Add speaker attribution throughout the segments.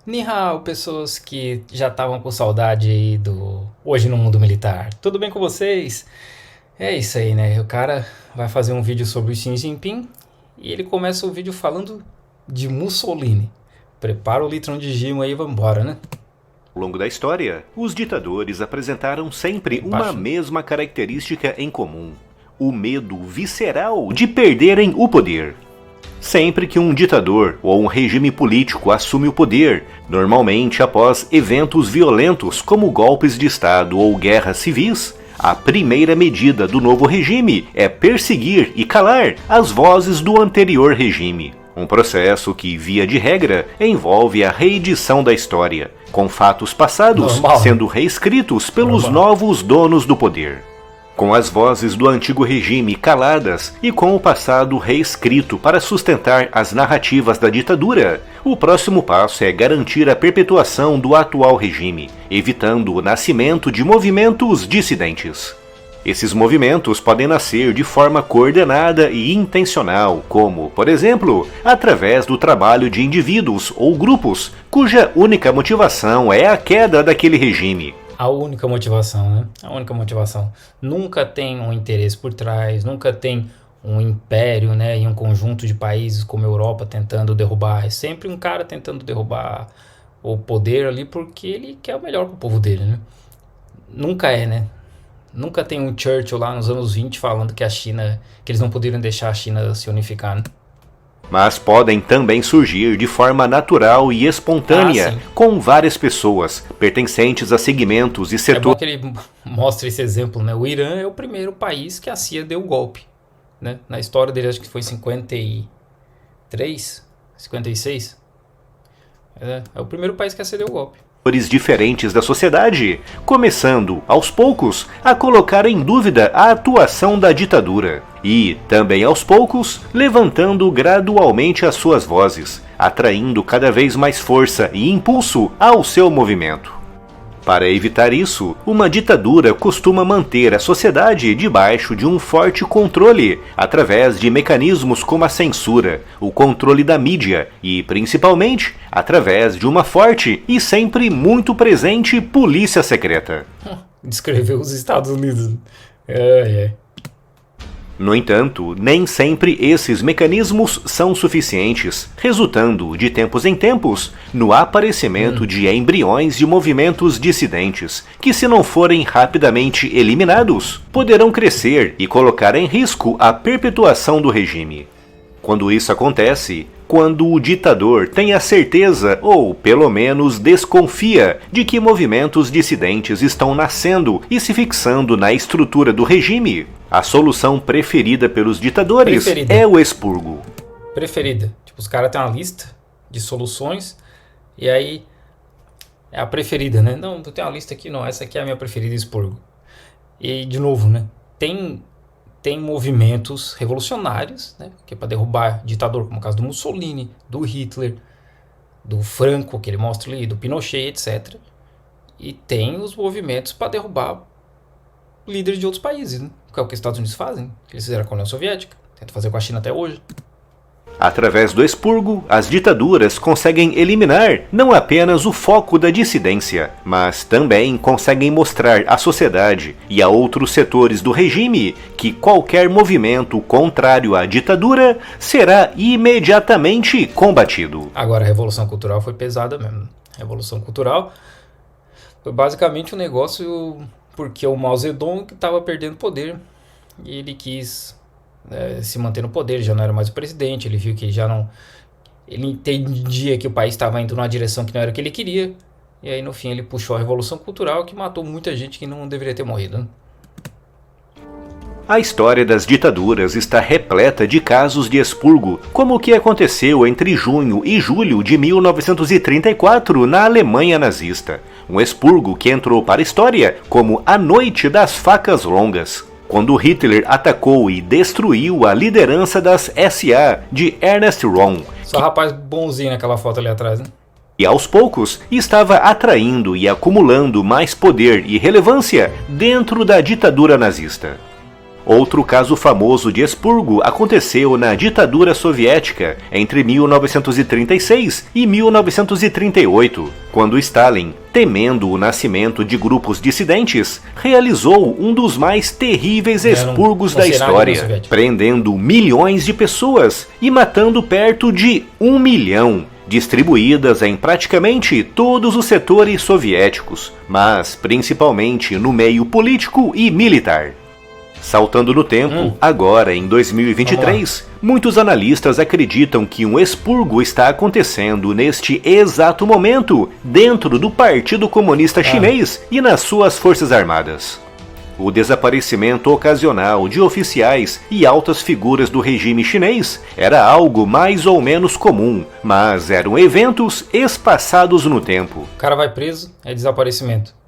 Speaker 1: Ni hao, pessoas que já estavam com saudade aí do Hoje no Mundo Militar. Tudo bem com vocês? É isso aí, né? O cara vai fazer um vídeo sobre o Xi Jinping e ele começa o vídeo falando de Mussolini. Prepara o litrão de gimo aí e vambora, né?
Speaker 2: Ao longo da história, os ditadores apresentaram sempre uma mesma característica em comum: o medo visceral de perderem o poder. Sempre que um ditador ou um regime político assume o poder, normalmente após eventos violentos como golpes de Estado ou guerras civis, a primeira medida do novo regime é perseguir e calar as vozes do anterior regime. Um processo que, via de regra, envolve a reedição da história, com fatos passados sendo reescritos pelos novos donos do poder. Com as vozes do antigo regime caladas e com o passado reescrito para sustentar as narrativas da ditadura, o próximo passo é garantir a perpetuação do atual regime, evitando o nascimento de movimentos dissidentes. Esses movimentos podem nascer de forma coordenada e intencional, como, por exemplo, através do trabalho de indivíduos ou grupos cuja única motivação é a queda daquele regime.
Speaker 1: A única motivação, né? A única motivação. Nunca tem um interesse por trás, nunca tem um império, né? E um conjunto de países como a Europa tentando derrubar. É sempre um cara tentando derrubar o poder ali porque ele quer o melhor pro povo dele, né? Nunca é, né? Nunca tem um Churchill lá nos anos 20 falando que a China, que eles não poderiam deixar a China se unificar, né?
Speaker 2: Mas podem também surgir de forma natural e espontânea, com várias pessoas, pertencentes a segmentos e setores.
Speaker 1: É bom que ele mostre esse exemplo, né? O Irã é o primeiro país que a CIA deu golpe, né? Na história dele, acho que foi em 53, 56. É o primeiro país que a CIA deu golpe.
Speaker 2: Diferentes da sociedade, começando, aos poucos, a colocar em dúvida a atuação da ditadura e, também aos poucos, levantando gradualmente as suas vozes, atraindo cada vez mais força e impulso ao seu movimento. Para evitar isso, uma ditadura costuma manter a sociedade debaixo de um forte controle, através de mecanismos como a censura, o controle da mídia e, principalmente, através de uma forte e sempre muito presente polícia secreta.
Speaker 1: Descreveu os Estados Unidos.
Speaker 2: No entanto, nem sempre esses mecanismos são suficientes, resultando, de tempos em tempos, no aparecimento de embriões de movimentos dissidentes, que, se não forem rapidamente eliminados, poderão crescer e colocar em risco a perpetuação do regime. Quando isso acontece, quando o ditador tem a certeza, ou pelo menos desconfia, de que movimentos dissidentes estão nascendo e se fixando na estrutura do regime, a solução preferida pelos ditadores é o expurgo.
Speaker 1: Preferida. Tipo, os caras têm uma lista de soluções e aí é a preferida, né? Não, tu tem uma lista aqui, não, essa aqui é a minha preferida, expurgo. E, de novo, né? Tem movimentos revolucionários, né? Que é para derrubar ditador, como o caso do Mussolini, do Hitler, do Franco, que ele mostra ali, do Pinochet, etc. E tem os movimentos para derrubar líderes de outros países, né? Que é o que os Estados Unidos fazem, que eles fizeram com a União Soviética, tentam fazer com a China até hoje.
Speaker 2: Através do expurgo, as ditaduras conseguem eliminar não apenas o foco da dissidência, mas também conseguem mostrar à sociedade e a outros setores do regime que qualquer movimento contrário à ditadura será imediatamente combatido.
Speaker 1: Agora, a Revolução Cultural foi pesada mesmo. A Revolução Cultural foi basicamente um negócio porque o Mao Zedong estava perdendo poder e ele quis se manter no poder, já não era mais o presidente, ele viu que já não... Ele entendia que o país estava indo numa direção que não era o que ele queria, e aí no fim ele puxou a Revolução Cultural, que matou muita gente que não deveria ter morrido, né?
Speaker 2: A história das ditaduras está repleta de casos de expurgo, como o que aconteceu entre junho e julho de 1934 na Alemanha nazista. Um expurgo que entrou para a história como a Noite das Facas Longas, quando Hitler atacou e destruiu a liderança das SA de Ernst Röhm.
Speaker 1: Só rapaz bonzinho naquela foto ali atrás, né?
Speaker 2: E aos poucos estava atraindo e acumulando mais poder e relevância dentro da ditadura nazista. Outro caso famoso de expurgo aconteceu na ditadura soviética entre 1936 e 1938, quando Stalin, temendo o nascimento de grupos dissidentes, realizou um dos mais terríveis expurgos da história, prendendo milhões de pessoas e matando perto de 1 milhão, distribuídas em praticamente todos os setores soviéticos, mas principalmente no meio político e militar. Saltando no tempo, agora em 2023, muitos analistas acreditam que um expurgo está acontecendo neste exato momento dentro do Partido Comunista Chinês e nas suas forças armadas. O desaparecimento ocasional de oficiais e altas figuras do regime chinês era algo mais ou menos comum, mas eram eventos espaçados no tempo.
Speaker 1: O cara vai preso, é desaparecimento.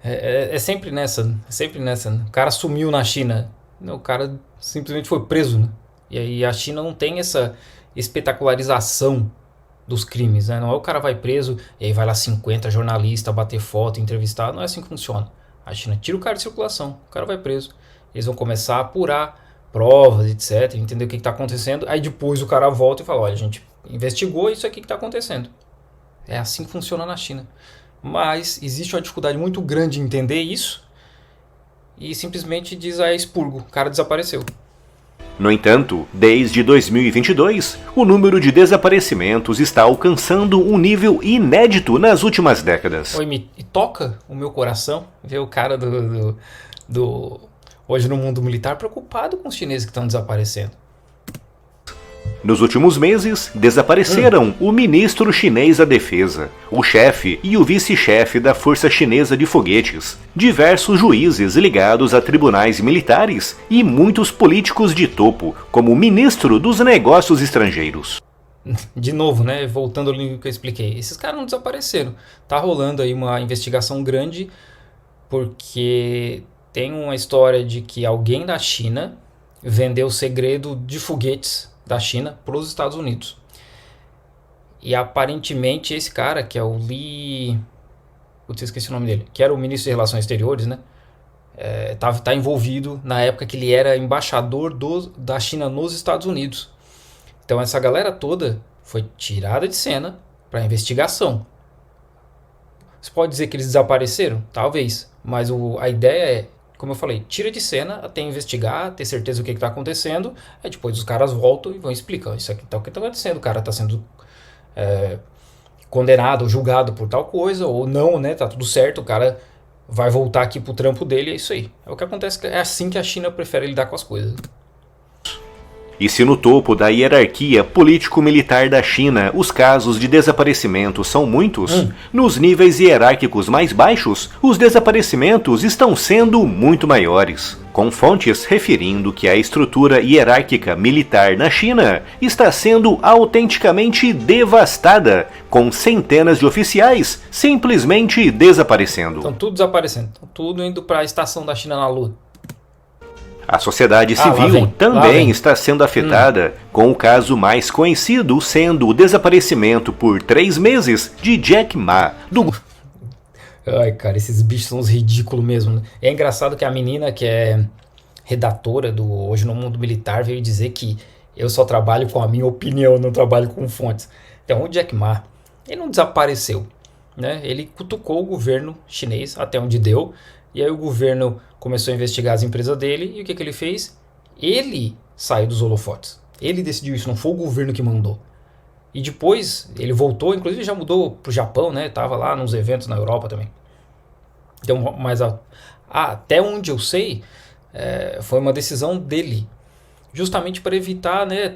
Speaker 1: É sempre nessa, né? O cara sumiu na China, o cara simplesmente foi preso, né? E aí a China não tem essa espetacularização dos crimes, né? Não é o cara vai preso e aí vai lá 50 jornalistas bater foto, entrevistar, não é assim que funciona. A China tira o cara de circulação, o cara vai preso, eles vão começar a apurar provas, etc, entender o que está acontecendo, aí depois o cara volta e fala, olha, a gente investigou isso aqui que está acontecendo. É assim que funciona na China. Mas existe uma dificuldade muito grande em entender isso e simplesmente diz expurgo, o cara desapareceu.
Speaker 2: No entanto, desde 2022, o número de desaparecimentos está alcançando um nível inédito nas últimas décadas.
Speaker 1: E toca o meu coração ver o cara hoje no mundo militar preocupado com os chineses que estão desaparecendo.
Speaker 2: Nos últimos meses, desapareceram o ministro chinês da Defesa, o chefe e o vice-chefe da Força Chinesa de Foguetes, diversos juízes ligados a tribunais militares e muitos políticos de topo, como o ministro dos Negócios Estrangeiros.
Speaker 1: De novo, né? Voltando ao link que eu expliquei, esses caras não desapareceram. Tá rolando aí uma investigação grande porque tem uma história de que alguém da China vendeu o segredo de foguetes da China para os Estados Unidos. E aparentemente esse cara, que é o Li... Putz, esqueci o nome dele. Que era o ministro de Relações Exteriores, né? Tá envolvido na época que ele era embaixador da China nos Estados Unidos. Então essa galera toda foi tirada de cena para investigação. Você pode dizer que eles desapareceram? Talvez. Mas a ideia é, como eu falei, tira de cena até investigar, ter certeza do que está acontecendo. Aí depois os caras voltam e vão explicar. Isso aqui tá o que está acontecendo. O cara está sendo condenado ou julgado por tal coisa. Ou não, né? Tá tudo certo. O cara vai voltar aqui pro trampo dele. É isso aí. É o que acontece. É assim que a China prefere lidar com as coisas.
Speaker 2: E se no topo da hierarquia político-militar da China os casos de desaparecimento são muitos, nos níveis hierárquicos mais baixos, os desaparecimentos estão sendo muito maiores, com fontes referindo que a estrutura hierárquica militar na China está sendo autenticamente devastada, com centenas de oficiais simplesmente desaparecendo.
Speaker 1: Estão tudo desaparecendo, estão tudo indo para a estação da China na Lua.
Speaker 2: A sociedade civil também está sendo afetada, com o caso mais conhecido sendo o desaparecimento por 3 meses de Jack Ma.
Speaker 1: Ai, cara, esses bichos são uns ridículos mesmo. É engraçado que a menina que é redatora do Hoje no Mundo Militar veio dizer que eu só trabalho com a minha opinião, não trabalho com fontes. Então o Jack Ma, ele não desapareceu, né? Ele cutucou o governo chinês até onde deu. E aí o governo começou a investigar as empresas dele. E o que ele fez? Ele saiu dos holofotes. Ele decidiu isso, não foi o governo que mandou. E depois ele voltou, inclusive já mudou pro Japão, né? Tava lá nos eventos na Europa também. Então, mas até onde eu sei, foi uma decisão dele. Justamente para evitar, né,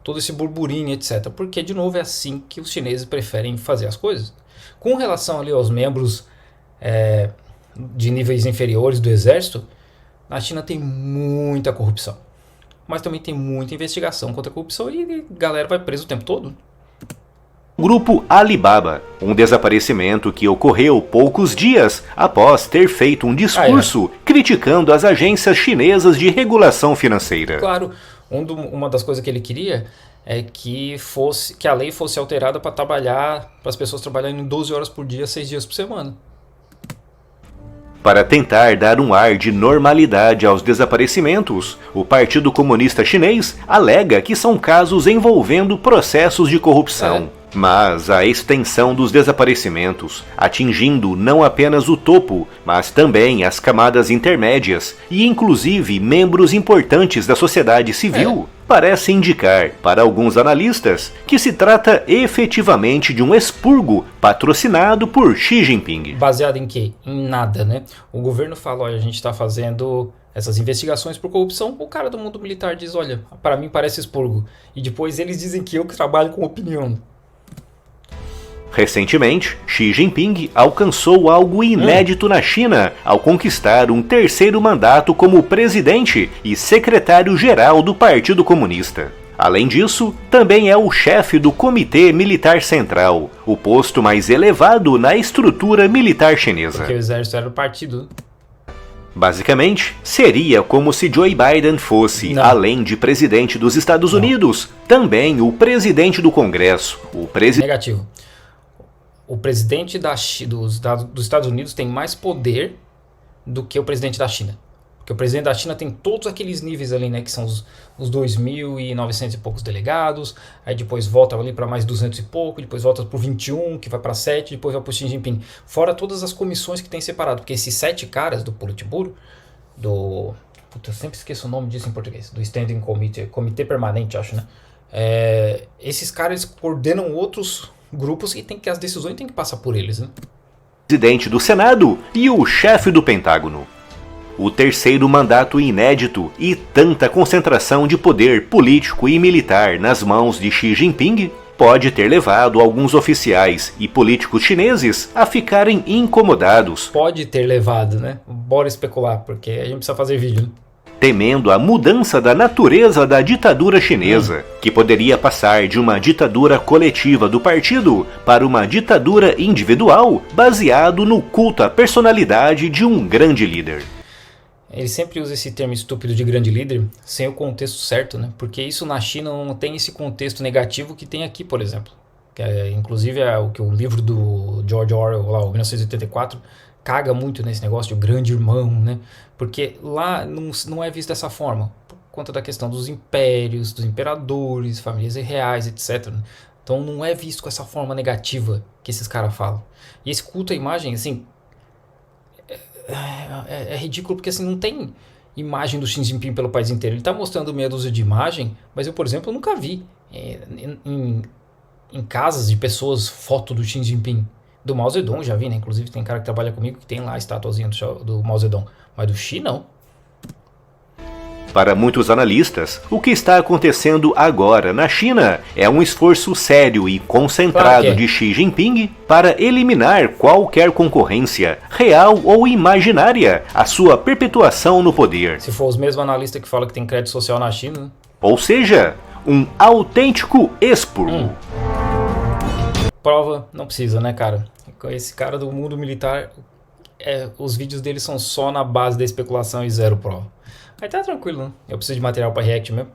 Speaker 1: todo esse burburinho, etc. Porque, de novo, é assim que os chineses preferem fazer as coisas. Com relação ali aos membros... de níveis inferiores do exército, na China tem muita corrupção. Mas também tem muita investigação contra a corrupção e a galera vai presa o tempo todo.
Speaker 2: Grupo Alibaba, um desaparecimento que ocorreu poucos dias após ter feito um discurso criticando as agências chinesas de regulação financeira.
Speaker 1: Claro, uma das coisas que ele queria é que a lei fosse alterada para as pessoas trabalharem 12 horas por dia, 6 dias por semana.
Speaker 2: Para tentar dar um ar de normalidade aos desaparecimentos, o Partido Comunista Chinês alega que são casos envolvendo processos de corrupção. Mas a extensão dos desaparecimentos, atingindo não apenas o topo, mas também as camadas intermédias e inclusive membros importantes da sociedade civil, parece indicar, para alguns analistas, que se trata efetivamente de um expurgo patrocinado por Xi Jinping.
Speaker 1: Baseado em quê? Em nada, né? O governo fala, olha, a gente está fazendo essas investigações por corrupção. O cara do mundo militar diz, olha, para mim parece expurgo. E depois eles dizem que eu que trabalho com opinião.
Speaker 2: Recentemente, Xi Jinping alcançou algo inédito na China ao conquistar um terceiro mandato como presidente e secretário-geral do Partido Comunista. Além disso, também é o chefe do Comitê Militar Central, o posto mais elevado na estrutura militar chinesa.
Speaker 1: Porque o exército era o partido.
Speaker 2: Basicamente, seria como se Joe Biden fosse, além de presidente dos Estados Unidos, também o presidente do Congresso, o presidente...
Speaker 1: Negativo. O presidente dos Estados Unidos tem mais poder do que o presidente da China. Porque o presidente da China tem todos aqueles níveis ali, né? Que são os 2.900 e poucos delegados. Aí depois volta ali para mais 200 e pouco. Depois volta para o 21, que vai para 7. Depois vai para o Xi Jinping. Fora todas as comissões que tem separado. Porque esses 7 caras do Politburo, eu sempre esqueço o nome disso em português. Do Standing Committee, Comitê Permanente, acho, né? Esses caras coordenam outros grupos e as decisões têm que passar por eles, né?
Speaker 2: Presidente do Senado e o chefe do Pentágono. O terceiro mandato inédito e tanta concentração de poder político e militar nas mãos de Xi Jinping pode ter levado alguns oficiais e políticos chineses a ficarem incomodados.
Speaker 1: Pode ter levado, né? Bora especular, porque a gente precisa fazer vídeo, né?
Speaker 2: Temendo a mudança da natureza da ditadura chinesa, que poderia passar de uma ditadura coletiva do partido para uma ditadura individual baseado no culto à personalidade de um grande líder.
Speaker 1: Ele sempre usa esse termo estúpido de grande líder sem o contexto certo, né? Porque isso na China não tem esse contexto negativo que tem aqui, por exemplo. Inclusive o que o livro do George Orwell, lá, o 1984, caga muito nesse negócio de grande irmão, né? Porque lá não é visto dessa forma, por conta da questão dos impérios, dos imperadores, famílias reais, etc. Então não é visto com essa forma negativa que esses caras falam. E esse culto à imagem, assim, é ridículo, porque assim, não tem imagem do Xi Jinping pelo país inteiro. Ele está mostrando meia dúzia de imagem, mas eu, por exemplo, nunca vi em casas de pessoas foto do Xi Jinping. Do Mao Zedong já vi, né? Inclusive tem cara que trabalha comigo que tem lá a estatuazinha do Mao Zedong. Mas do Xi, não.
Speaker 2: Para muitos analistas, o que está acontecendo agora na China é um esforço sério e concentrado de Xi Jinping para eliminar qualquer concorrência, real ou imaginária, à sua perpetuação no poder.
Speaker 1: Se for os mesmos analistas que falam que tem crédito social na China, né?
Speaker 2: Ou seja, um autêntico expurgo.
Speaker 1: Prova não precisa, né, cara? Esse cara do mundo militar, os vídeos dele são só na base da especulação e zero prova. Aí tá tranquilo, né? Eu preciso de material para react mesmo.